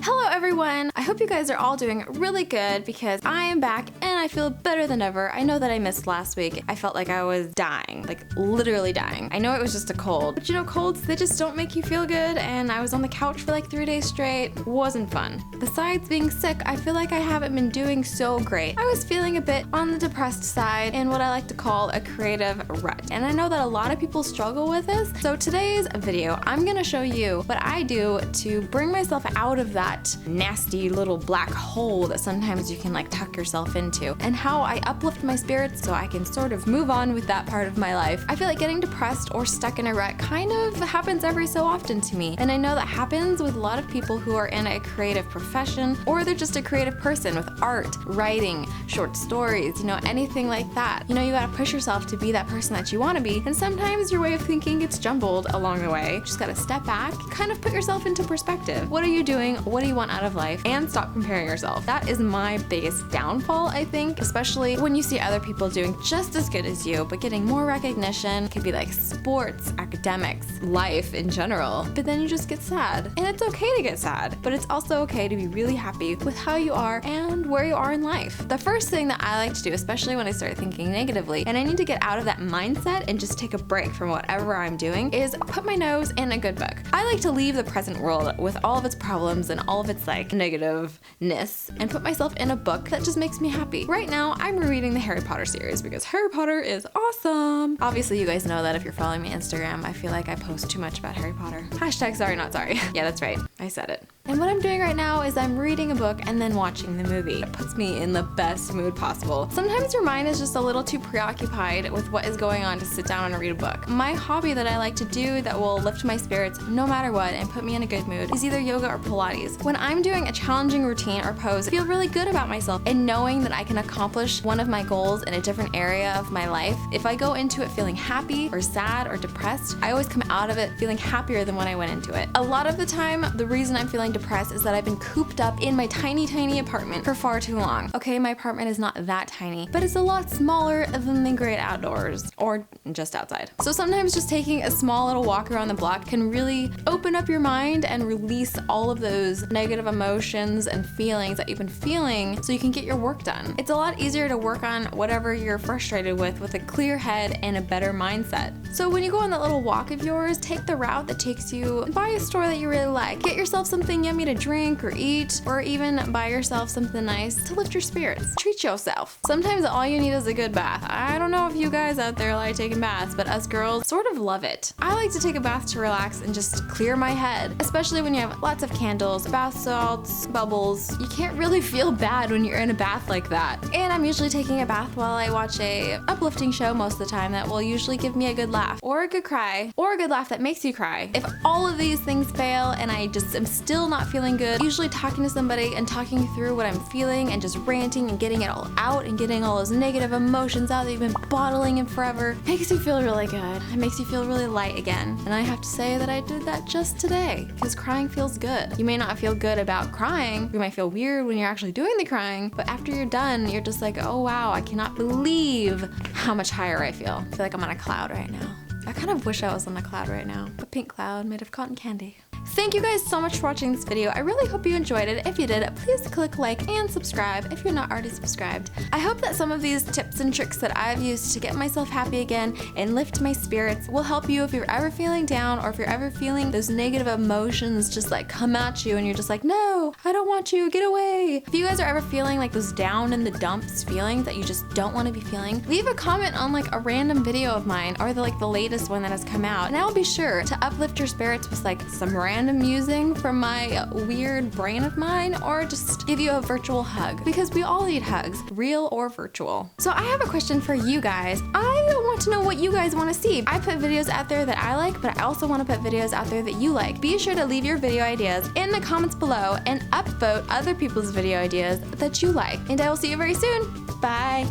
Hello everyone! I hope you guys are all doing really good because I am back and I feel better than ever. I know that I missed last week. I felt like I was dying, like literally dying. I know it was just a cold, but you know colds, they just don't make you feel good, and I was on the couch for like 3 days straight. Wasn't fun. Besides being sick, I feel like I haven't been doing so great. I was feeling a bit on the depressed side in what I like to call a creative rut, and I know that a lot of people struggle with this. So today's video, I'm gonna show you what I do to bring myself out of that nasty little black hole that sometimes you can like tuck yourself into, and how I uplift my spirits so I can sort of move on with that part of my life. I feel like getting depressed or stuck in a rut kind of happens every so often to me, and I know that happens with a lot of people who are in a creative profession, or they're just a creative person with art, writing, short stories, you know, anything like that. You know, you gotta push yourself to be that person that you want to be, and sometimes your way of thinking gets jumbled along the way. You just gotta step back, kind of put yourself into perspective. What are you doing? What do you want out of life? And stop comparing yourself. That is my biggest downfall, I think, especially when you see other people doing just as good as you, but getting more recognition. It could be like sports, academics, life in general, but then you just get sad. And it's okay to get sad, but it's also okay to be really happy with how you are and where you are in life. The first thing that I like to do, especially when I start thinking negatively, and I need to get out of that mindset and just take a break from whatever I'm doing, is put my nose in a good book. I like to leave the present world with all of its problems and all of its like negativeness and put myself in a book that just makes me happy. Right now, I'm rereading the Harry Potter series because Harry Potter is awesome. Obviously, you guys know that if you're following me on Instagram, I feel like I post too much about Harry Potter. Hashtag sorry, not sorry. Yeah, that's right. I said it. And what I'm doing right now is I'm reading a book and then watching the movie. It puts me in the best mood possible. Sometimes your mind is just a little too preoccupied with what is going on to sit down and read a book. My hobby that I like to do that will lift my spirits no matter what and put me in a good mood is either yoga or Pilates. When I'm doing a challenging routine or pose, I feel really good about myself, and knowing that I can accomplish one of my goals in a different area of my life. If I go into it feeling happy or sad or depressed, I always come out of it feeling happier than when I went into it. A lot of the time, the reason I'm feeling depressed is that I've been cooped up in my tiny apartment for far too long. Okay, my apartment is not that tiny, but it's a lot smaller than the great outdoors, or just outside. So sometimes just taking a small little walk around the block can really open up your mind and release all of those negative emotions and feelings that you've been feeling so you can get your work done. It's a lot easier to work on whatever you're frustrated with a clear head and a better mindset. So when you go on that little walk of yours, take the route that takes you by a store that you really like. Get yourself something yummy to drink or eat, or even buy yourself something nice to lift your spirits. Treat yourself. Sometimes all you need is a good bath. I don't know if you guys out there like taking baths, but us girls sort of love it. I like to take a bath to relax and just clear my head, especially when you have lots of candles, bath salts, bubbles. You can't really feel bad when you're in a bath like that. And I'm usually taking a bath while I watch a uplifting show most of the time that will usually give me a good laugh, or a good cry, or a good laugh that makes you cry. If all of these things fail and I just am still not feeling good, usually talking to somebody and talking through what I'm feeling and just ranting and getting it all out and getting all those negative emotions out that you've been bottling in forever makes you feel really good. It makes you feel really light again. And I have to say that I did that just today, because crying feels good. You may not feel good about crying. You might feel weird when you're actually doing the crying, but after you're done, you're just like, oh wow, I cannot believe how much higher I feel. I feel like I'm on a cloud right now. I kind of wish I was on a cloud right now. A pink cloud made of cotton candy. Thank you guys so much for watching this video. I really hope you enjoyed it. If you did, please click like and subscribe if you're not already subscribed. I hope that some of these tips and tricks that I've used to get myself happy again and lift my spirits will help you if you're ever feeling down, or if you're ever feeling those negative emotions just like come at you and you're just like, no, I don't want you, get away. If you guys are ever feeling like those down in the dumps feelings that you just don't want to be feeling, leave a comment on like a random video of mine, or the latest one that has come out, and I'll be sure to uplift your spirits with like some random musing from my weird brain of mine, or just give you a virtual hug, because we all need hugs, real or virtual. So I have a question for you guys. I want to know what you guys want to see. I put videos out there that I like, but I also want to put videos out there that you like. Be sure to leave your video ideas in the comments below and upvote other people's video ideas that you like. And I will see you very soon. Bye.